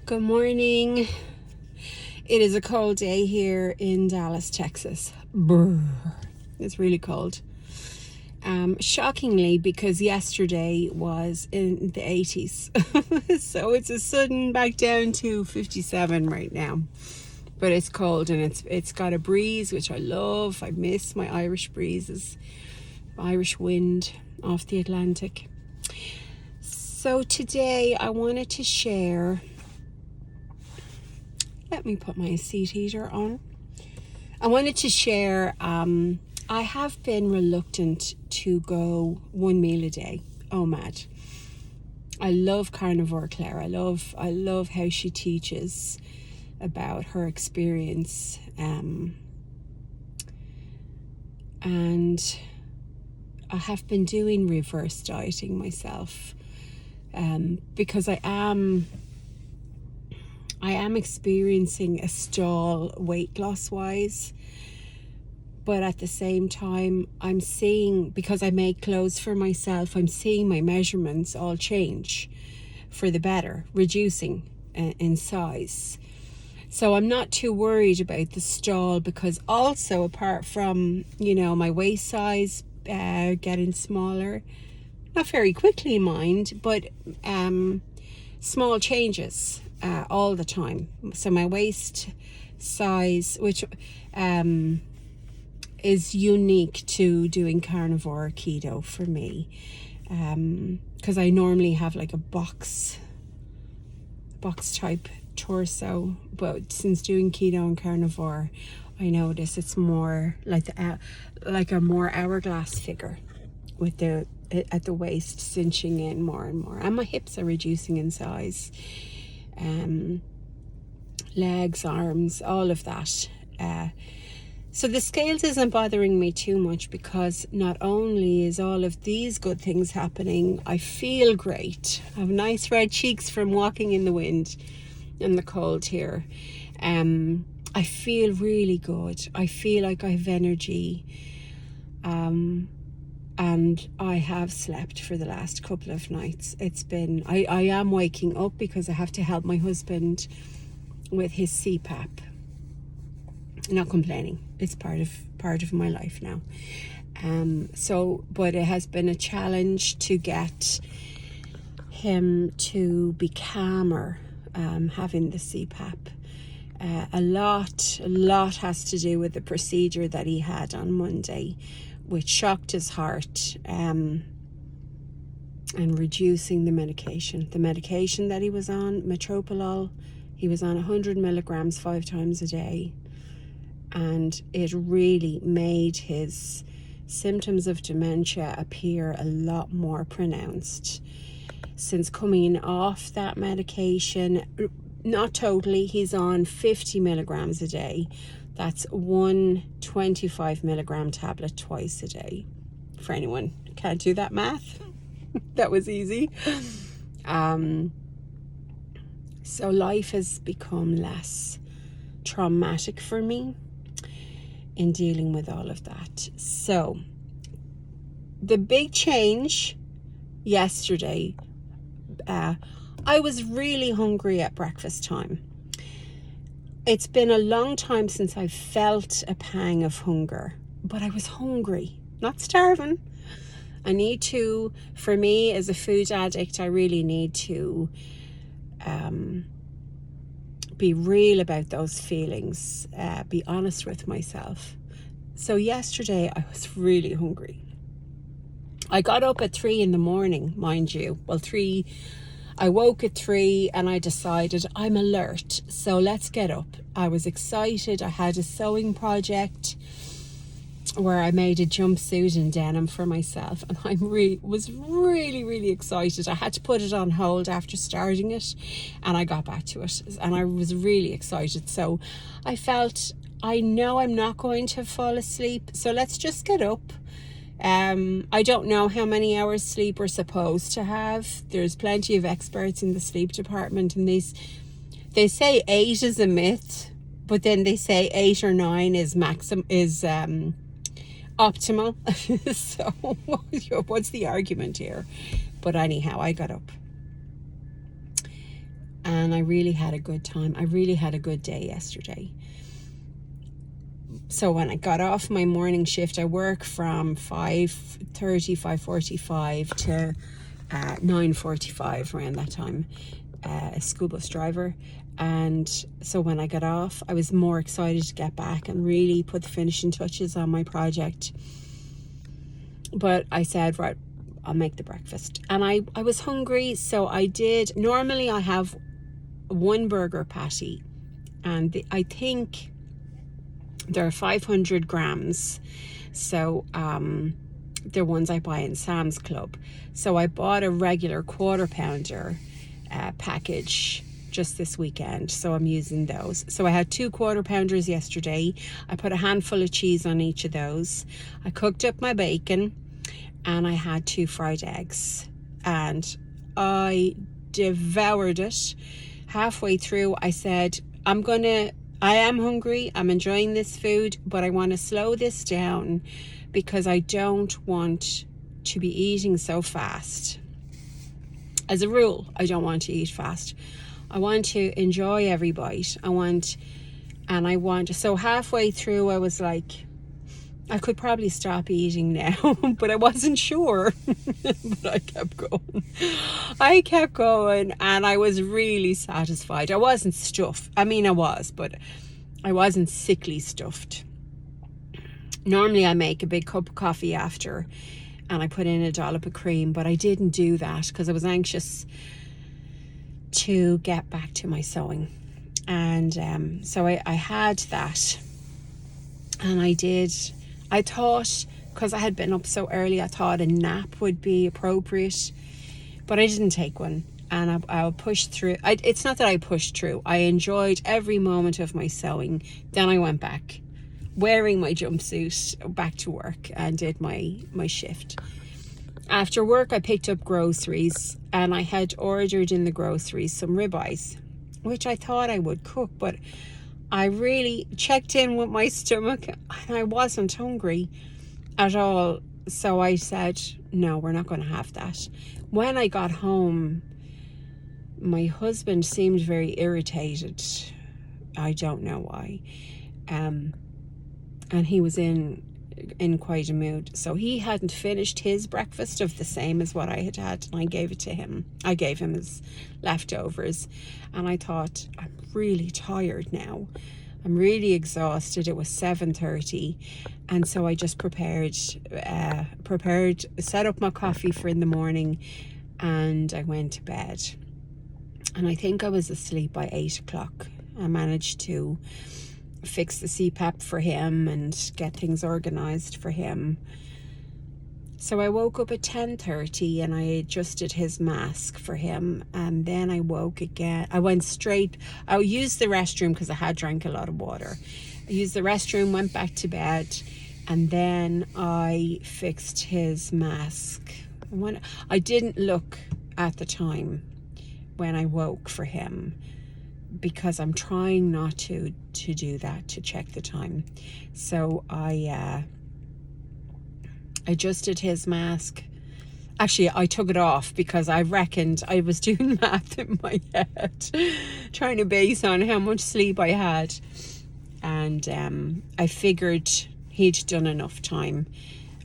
Good morning. It is a cold day here in Dallas, Texas. Brr. It's really cold. Shockingly, because yesterday was in the 80s. So it's a sudden back down to 57 right now. But it's cold and it's got a breeze, which I love. I miss my Irish breezes, Irish wind off the Atlantic. So today I wanted to share. Let me put my seat heater on. I wanted to share, I have been reluctant to go one meal a day. Oh, mad. I love Carnivore Claire. I love how she teaches about her experience. And I have been doing reverse dieting myself, because I am experiencing a stall weight loss wise, but at the same time I'm seeing, because I make clothes for myself, I'm seeing my measurements all change for the better, reducing in size. So I'm not too worried about the stall, because also apart from, my waist size getting smaller, not very quickly mind, but small changes all the time. So my waist size, which is unique to doing carnivore keto for me, because I normally have like a box type torso, but since doing keto and carnivore, I notice it's more like a more hourglass figure, with the at the waist cinching in more and more, and my hips are reducing in size, legs, arms, all of that. So the scales isn't bothering me too much, because not only is all of these good things happening, I feel great. I have nice red cheeks from walking in the wind and the cold here. I feel really good. I feel like I have energy. And I have slept for the last couple of nights. It's been, I am waking up because I have to help my husband with his CPAP. Not complaining. It's part of my life now. But it has been a challenge to get him to be calmer, having the CPAP. A lot has to do with the procedure that he had on Monday, which shocked his heart, and reducing the medication. The medication that he was on, metoprolol, he was on 100 milligrams 5 times a day. And it really made his symptoms of dementia appear a lot more pronounced. Since coming off that medication, not totally, he's on 50 milligrams a day. That's one 25 milligram tablet twice a day. For anyone who can't do that math, that was easy. So life has become less traumatic for me in dealing with all of that. So the big change yesterday, I was really hungry at breakfast time. It's been a long time since I felt a pang of hunger, but I was hungry, not starving. I need to, for me as a food addict, I really need to be real about those feelings, be honest with myself. So yesterday I was really hungry. I got up at 3 a.m, mind you. Well, I woke at 3 and I decided I'm alert, so let's get up. I was excited. I had a sewing project where I made a jumpsuit in denim for myself, and I was really excited. I had to put it on hold after starting it, and I got back to it, and I was really excited. So I felt, I know I'm not going to fall asleep, so let's just get up. I don't know how many hours sleep we're supposed to have. There's plenty of experts in the sleep department, and they say 8 is a myth, but then they say 8 or 9 is optimal. So what's the argument here? But anyhow, I got up and I really had a good time. I really had a good day yesterday. So when I got off my morning shift, I work from 5:45 to 9:45, around that time, a school bus driver. And so when I got off, I was more excited to get back and really put the finishing touches on my project. But I said, right, I'll make the breakfast. And I was hungry, so I did. Normally I have one burger patty, and I think they're 500 grams. So they're ones I buy in Sam's Club. So I bought a regular quarter pounder package just this weekend, so I'm using those. So I had 2 quarter pounders yesterday. I put a handful of cheese on each of those. I cooked up my bacon, and I had 2 fried eggs, and I devoured it. Halfway through, I said, I am hungry, I'm enjoying this food, but I want to slow this down because I don't want to be eating so fast. As a rule, I don't want to eat fast. I want to enjoy every bite. So halfway through, I was like, I could probably stop eating now, but I wasn't sure. But I kept going. And I was really satisfied. I wasn't stuffed. I mean, I was, but I wasn't sickly stuffed. Normally I make a big cup of coffee after, and I put in a dollop of cream, but I didn't do that because I was anxious to get back to my sewing. And so I had that, and I thought, because I had been up so early, I thought a nap would be appropriate, but I didn't take one, and I'll push through. It's not that I pushed through. I enjoyed every moment of my sewing. Then I went back, wearing my jumpsuit, back to work and did my shift. After work, I picked up groceries, and I had ordered in the groceries some ribeyes, which I thought I would cook, but I really checked in with my stomach, and I wasn't hungry at all. So I said, no, we're not going to have that. When I got home, my husband seemed very irritated. I don't know why. And he was in quite a mood. So he hadn't finished his breakfast of the same as what I had had, and I gave it to him. I gave him his leftovers, and I thought, I'm really tired now. I'm really exhausted. It was 7:30, and so I just prepared, set up my coffee for in the morning, and I went to bed. And I think I was asleep by 8 o'clock. I managed to fix the CPAP for him and get things organized for him. So I woke up at 10:30 and I adjusted his mask for him, and then I woke again. I used the restroom because I had drank a lot of water. I used the restroom, went back to bed, and then I fixed his mask. I didn't look at the time when I woke for him, because I'm trying not to do that, to check the time. So I adjusted his mask. Actually, I took it off because I reckoned I was doing math in my head, trying to base on how much sleep I had. And I figured he'd done enough time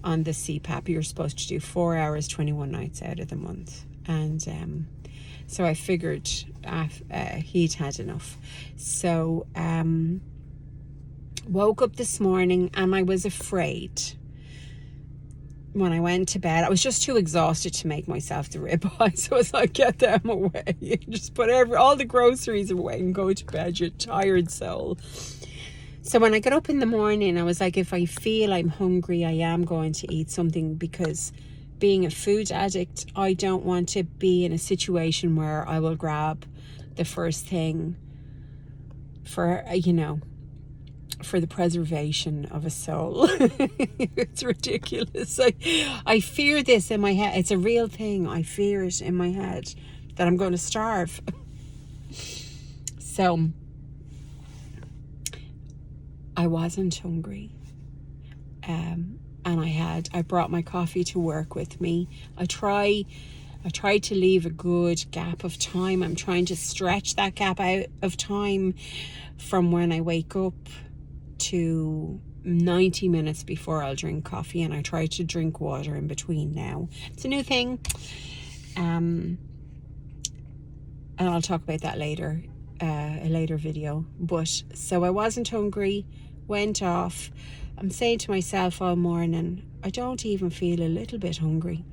on the CPAP. You're supposed to do 4 hours, 21 nights out of the month. And so I figured he'd had enough. So woke up this morning, and I was afraid when I went to bed. I was just too exhausted to make myself the ribeye, so I was like, get them away. Just put all the groceries away and go to bed, you tired soul. So when I got up in the morning, I was like, if I feel I'm hungry, I am going to eat something, because being a food addict, I don't want to be in a situation where I will grab the first thing for the preservation of a soul. It's ridiculous. I fear this in my head. It's a real thing. I fear it in my head that I'm going to starve. So I wasn't hungry. And I brought my coffee to work with me. I try I try to leave a good gap of time. I'm trying to stretch that gap out of time from when I wake up to 90 minutes before I'll drink coffee, and I try to drink water in between now. It's a new thing. And I'll talk about that later, a later video. But so I wasn't hungry, went off. I'm saying to myself all morning, I don't even feel a little bit hungry.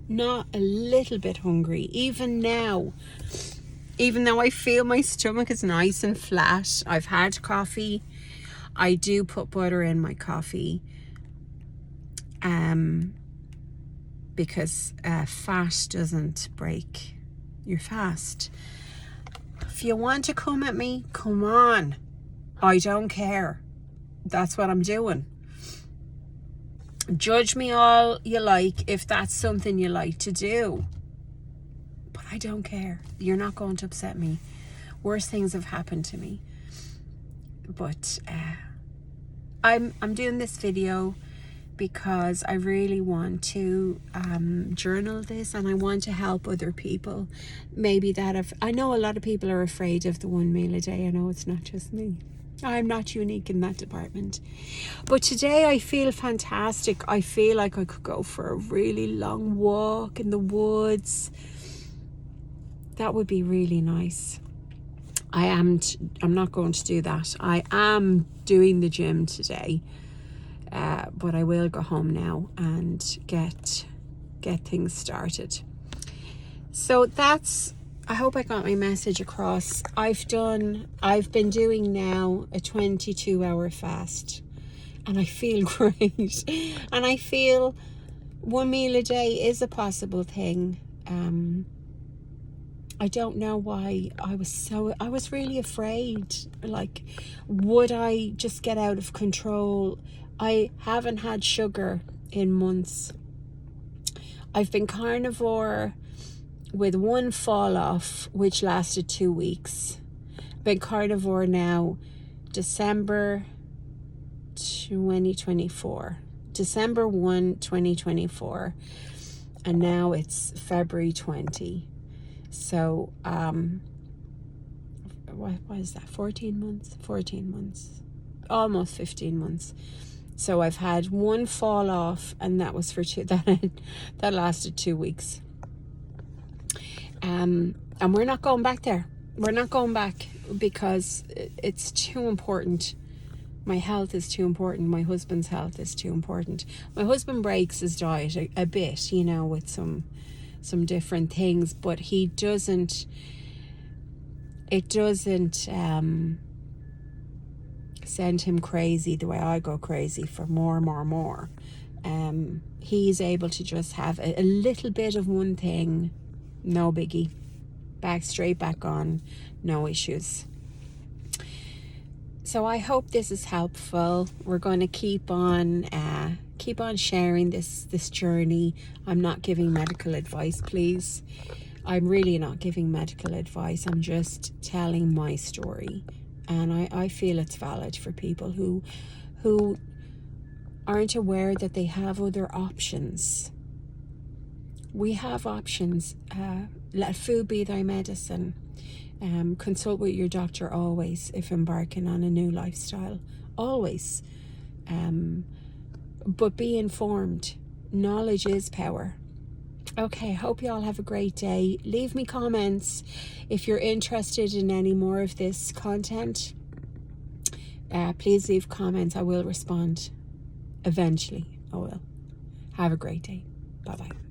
Not a little bit hungry. Even now, even though I feel my stomach is nice and flat, I've had coffee. I do put butter in my coffee. Because fat doesn't break your fast. If you want to come at me, come on. I don't care. That's what I'm doing. Judge me all you like if that's something you like to do. But I don't care. You're not going to upset me. Worse things have happened to me. But I'm doing this video because I really want to journal this, and I want to help other people. Maybe I know a lot of people are afraid of the 1 meal a day. I know it's not just me. I'm not unique in that department. But today I feel fantastic. I feel like I could go for a really long walk in the woods. That would be really nice. I'm not going to do that. I am doing the gym today. But I will go home now and get things started. So I hope I got my message across. I've been doing now a 22-hour fast, and I feel great. And I feel 1 meal a day is a possible thing. I don't know why I was really afraid. Like, would I just get out of control? I haven't had sugar in months. I've been carnivore with one fall off, which lasted 2 weeks. Been carnivore now December 2024. December 1, 2024. And now it's February 20. So, what is that? 14 months? 14 months. Almost 15 months. So I've had one fall off, and that was for that lasted 2 weeks. And we're not going back there. We're not going back because it's too important. My health is too important. My husband's health is too important. My husband breaks his diet a bit, with some different things, but it doesn't send him crazy the way I go crazy for more. He's able to just have a little bit of one thing, no biggie, straight back on, no issues. So I hope this is helpful. We're going to keep on sharing this journey. I'm not giving medical advice, please. I'm really not giving medical advice. I'm just telling my story. And I feel it's valid for people who aren't aware that they have other options. We have options. Let food be thy medicine. Consult with your doctor always if embarking on a new lifestyle. Always. But be informed. Knowledge is power. Okay, hope you all have a great day. Leave me comments if you're interested in any more of this content. Please leave comments. I will respond eventually. I will. Have a great day. Bye-bye.